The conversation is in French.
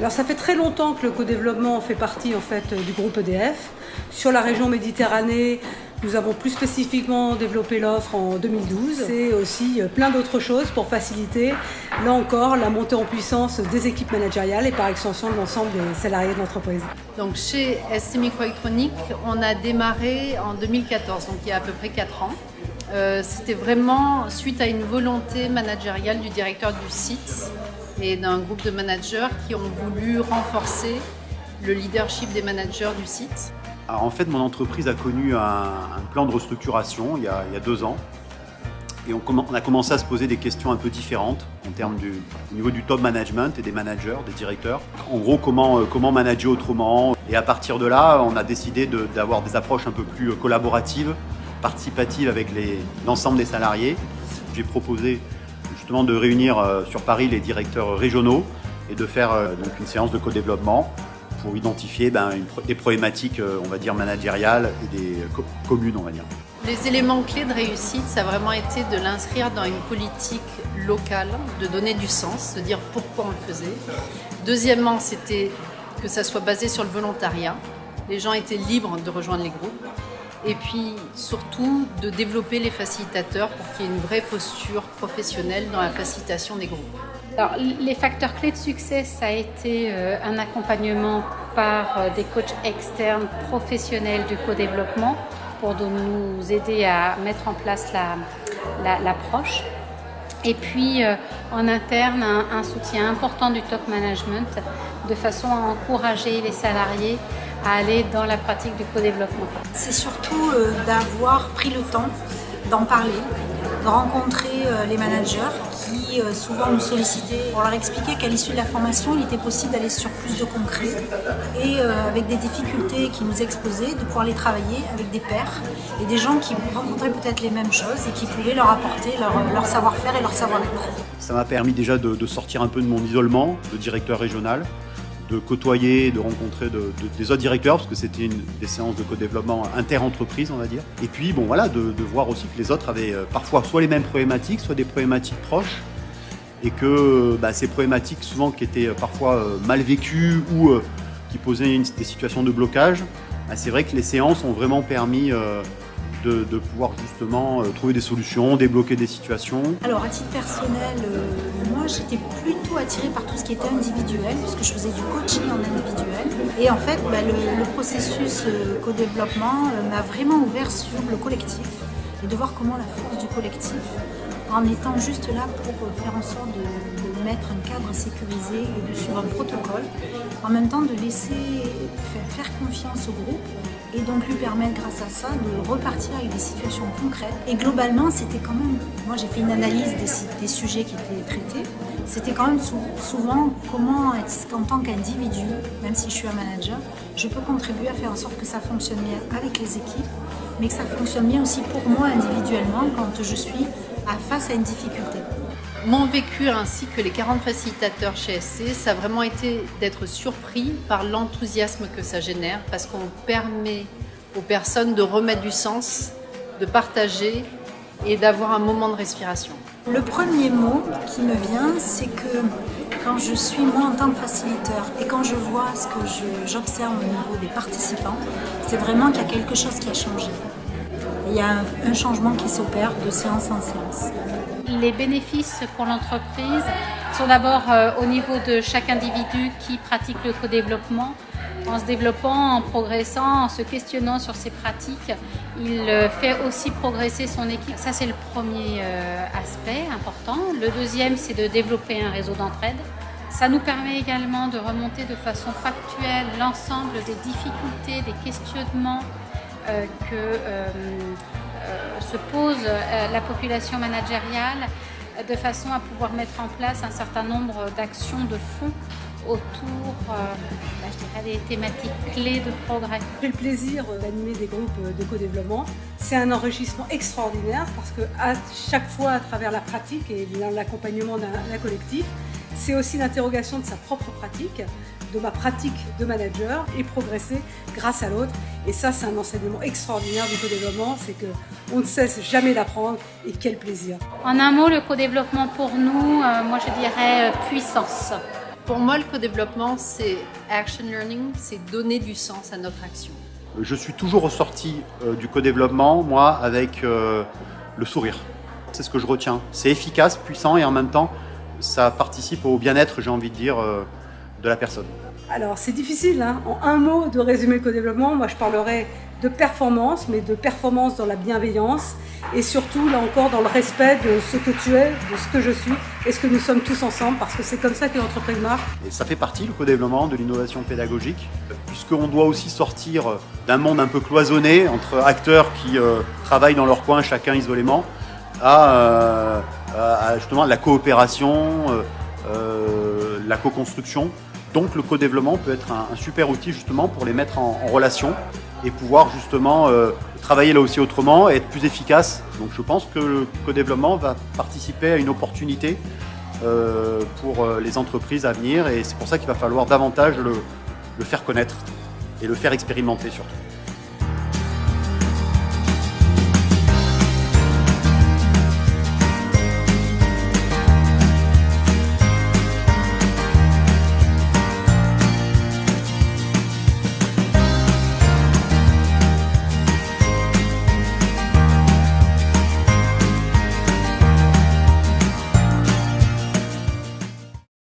Alors ça fait très longtemps que le co-développement fait partie en fait du groupe EDF. Sur la région Méditerranée, nous avons plus spécifiquement développé l'offre en 2012. C'est aussi plein d'autres choses pour faciliter, là encore, la montée en puissance des équipes managériales et par extension de l'ensemble des salariés de l'entreprise. Donc chez ST Microélectronique, on a démarré en 2014, donc il y a à peu près 4 ans. C'était vraiment suite à une volonté managériale du directeur du site et d'un groupe de managers qui ont voulu renforcer le leadership des managers du site. Alors en fait, mon entreprise a connu un plan de restructuration il y a 2 ans. Et on a commencé à se poser des questions un peu différentes en termes au niveau du top management et des managers, des directeurs. En gros, comment manager autrement. Et à partir de là, on a décidé d'avoir des approches un peu plus collaboratives, participatives avec l'ensemble des salariés. J'ai proposé justement de réunir sur Paris les directeurs régionaux et de faire donc une séance de co-développement pour identifier des problématiques, on va dire, managériales et des communes, on va dire. Les éléments clés de réussite, ça a vraiment été de l'inscrire dans une politique locale, de donner du sens, de dire pourquoi on le faisait. Deuxièmement, c'était que ça soit basé sur le volontariat. Les gens étaient libres de rejoindre les groupes. Et puis surtout de développer les facilitateurs pour qu'il y ait une vraie posture professionnelle dans la facilitation des groupes. Alors, les facteurs clés de succès, ça a été un accompagnement par des coachs externes professionnels du co-développement pour nous aider à mettre en place l'approche. Et puis en interne, un soutien important du top management de façon à encourager les salariés à aller dans la pratique du co-développement. C'est surtout d'avoir pris le temps d'en parler, de rencontrer les managers qui souvent nous sollicitaient pour leur expliquer qu'à l'issue de la formation, il était possible d'aller sur plus de concret et avec des difficultés qui nous exposaient, de pouvoir les travailler avec des pairs et des gens qui rencontraient peut-être les mêmes choses et qui pouvaient leur apporter leur savoir-faire et leur savoir-être. Ça m'a permis déjà de sortir un peu de mon isolement de directeur régional, de côtoyer, de rencontrer des autres directeurs, parce que c'était des séances de co-développement inter-entreprise, on va dire. Et puis, de voir aussi que les autres avaient parfois soit les mêmes problématiques, soit des problématiques proches, et que ces problématiques, souvent qui étaient parfois mal vécues ou qui posaient des situations de blocage, c'est vrai que les séances ont vraiment permis de pouvoir justement trouver des solutions, débloquer des situations. Alors à titre personnel, moi j'étais plutôt attirée par tout ce qui était individuel, puisque je faisais du coaching en individuel. Et en fait, le processus co-développement m'a vraiment ouvert sur le collectif et de voir comment la force du collectif, en étant juste là pour faire en sorte de mettre un cadre sécurisé et de suivre un protocole, en même temps de laisser faire confiance au groupe et donc lui permettre grâce à ça de repartir avec des situations concrètes. Et globalement, c'était quand même, moi j'ai fait une analyse des sujets qui étaient traités, c'était quand même souvent comment, en tant qu'individu, même si je suis un manager, je peux contribuer à faire en sorte que ça fonctionne bien avec les équipes, mais que ça fonctionne bien aussi pour moi individuellement quand je suis face à une difficulté. Mon vécu ainsi que les 40 facilitateurs chez SC, ça a vraiment été d'être surpris par l'enthousiasme que ça génère parce qu'on permet aux personnes de remettre du sens, de partager et d'avoir un moment de respiration. Le premier mot qui me vient, c'est que quand je suis moi en tant que facilitateur et quand je vois ce que j'observe au niveau des participants, c'est vraiment qu'il y a quelque chose qui a changé. Il y a un changement qui s'opère de séance en séance. Les bénéfices pour l'entreprise sont d'abord au niveau de chaque individu qui pratique le co-développement. En se développant, en progressant, en se questionnant sur ses pratiques, il fait aussi progresser son équipe. Ça, c'est le premier aspect important. Le deuxième, c'est de développer un réseau d'entraide. Ça nous permet également de remonter de façon factuelle l'ensemble des difficultés, des questionnements que se pose la population managériale de façon à pouvoir mettre en place un certain nombre d'actions de fond autour je dirais, des thématiques clés de progrès. J'ai le plaisir d'animer des groupes de co-développement. C'est un enrichissement extraordinaire parce que à chaque fois, à travers la pratique et l'accompagnement d'un collectif, c'est aussi l'interrogation de sa propre pratique, de ma pratique de manager et progresser grâce à l'autre. Et ça, c'est un enseignement extraordinaire du co-développement, c'est qu'on ne cesse jamais d'apprendre et quel plaisir. En un mot, le co-développement pour nous, moi je dirais puissance. Pour moi, le co-développement, c'est action learning, c'est donner du sens à notre action. Je suis toujours ressorti du co-développement, moi, avec le sourire. C'est ce que je retiens. C'est efficace, puissant et en même temps, ça participe au bien-être, j'ai envie de dire, de la personne. Alors c'est difficile, hein, en un mot de résumer le co-développement. Moi je parlerai de performance, mais de performance dans la bienveillance et surtout là encore dans le respect de ce que tu es, de ce que je suis et ce que nous sommes tous ensemble, parce que c'est comme ça que l'entreprise marche. Et ça fait partie, le co-développement, de l'innovation pédagogique, puisqu'on doit aussi sortir d'un monde un peu cloisonné entre acteurs qui travaillent dans leur coin, chacun isolément, à justement la coopération, la co-construction. Donc le co-développement peut être un super outil justement pour les mettre en relation et pouvoir justement travailler là aussi autrement et être plus efficace. Donc je pense que le co-développement va participer à une opportunité pour les entreprises à venir et c'est pour ça qu'il va falloir davantage le faire connaître et le faire expérimenter surtout.